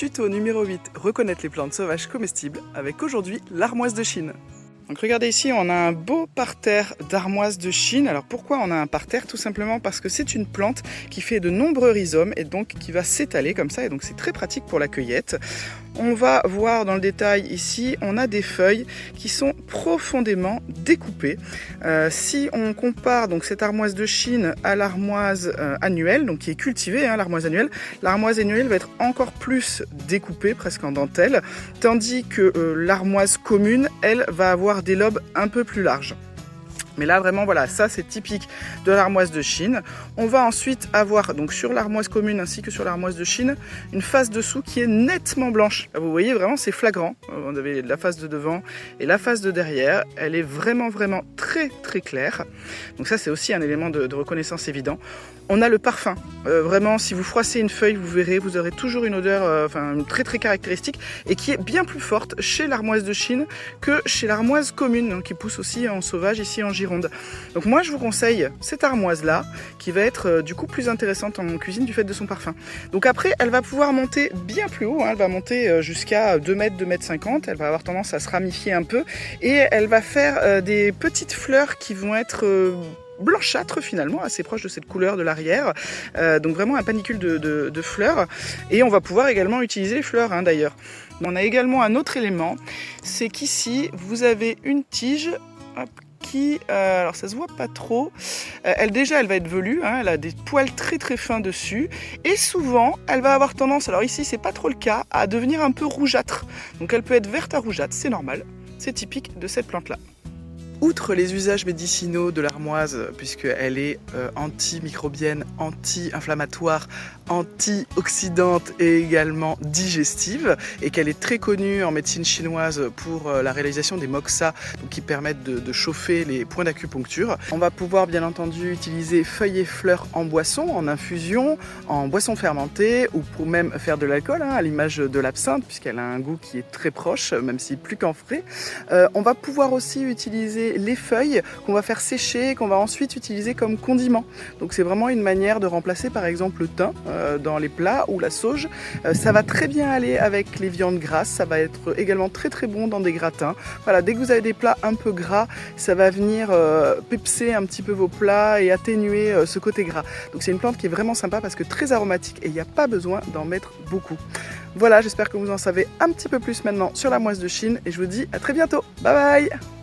Tuto numéro 8, reconnaître les plantes sauvages comestibles, avec aujourd'hui l'armoise de Chine. Donc regardez ici, on a un beau parterre d'armoise de Chine. Alors pourquoi on a un parterre? Tout simplement parce que c'est une plante qui fait de nombreux rhizomes et donc qui va s'étaler comme ça, et donc c'est très pratique pour la cueillette. On va voir dans le détail ici, on a des feuilles qui sont profondément découpées. Si on compare donc cette armoise de Chine à l'armoise annuelle, donc qui est cultivée, l'armoise annuelle va être encore plus découpée, presque en dentelle, tandis que l'armoise commune, elle, va avoir des lobes un peu plus larges. Mais là vraiment voilà, ça c'est typique de l'armoise de Chine. On va ensuite avoir donc sur l'armoise commune ainsi que sur l'armoise de Chine une face dessous qui est nettement blanche. Là, vous voyez vraiment c'est flagrant. On avait la face de devant et la face de derrière. Elle est vraiment très claire. Donc ça c'est aussi un élément de reconnaissance évident. On a le parfum. Vraiment si vous froissez une feuille, vous verrez, vous aurez toujours une odeur très caractéristique et qui est bien plus forte chez l'armoise de Chine que chez l'armoise commune, hein, qui pousse aussi en sauvage ici en Gironde. Donc moi je vous conseille cette armoise là qui va être du coup plus intéressante en cuisine du fait de son parfum. Donc après elle va pouvoir monter bien plus haut, hein, elle va monter jusqu'à 2 mètres, 2 mètres 50, elle va avoir tendance à se ramifier un peu et elle va faire des petites fleurs qui vont être blanchâtre finalement, assez proche de cette couleur de l'arrière, donc vraiment un panicule de fleurs, et on va pouvoir également utiliser les fleurs d'ailleurs. On a également un autre élément, c'est qu'ici vous avez une tige qui, alors ça se voit pas trop, elle va être velue, elle a des poils très fins dessus, et souvent elle va avoir tendance, alors ici c'est pas trop le cas, à devenir un peu rougeâtre, donc elle peut être verte à rougeâtre, c'est normal, c'est typique de cette plante là. Outre les usages médicinaux de l'armoise, puisqu'elle est antimicrobienne, anti-inflammatoire, antioxydante et également digestive, et qu'elle est très connue en médecine chinoise pour la réalisation des moxa, donc qui permettent de chauffer les points d'acupuncture. On va pouvoir bien entendu utiliser feuilles et fleurs en boisson, en infusion, en boisson fermentée, ou pour même faire de l'alcool, à l'image de l'absinthe, puisqu'elle a un goût qui est très proche, même si plus qu'en frais. On va pouvoir aussi utiliser les feuilles qu'on va faire sécher, qu'on va ensuite utiliser comme condiment. Donc c'est vraiment une manière de remplacer par exemple le thym dans les plats ou la sauge. Ça va très bien aller avec les viandes grasses, ça va être également très bon dans des gratins. Voilà, dès que vous avez des plats un peu gras, ça va venir pepser un petit peu vos plats et atténuer ce côté gras. Donc c'est une plante qui est vraiment sympa parce que très aromatique et il n'y a pas besoin d'en mettre beaucoup. Voilà, j'espère que vous en savez un petit peu plus maintenant sur l'armoise de Chine et je vous dis à très bientôt. Bye bye!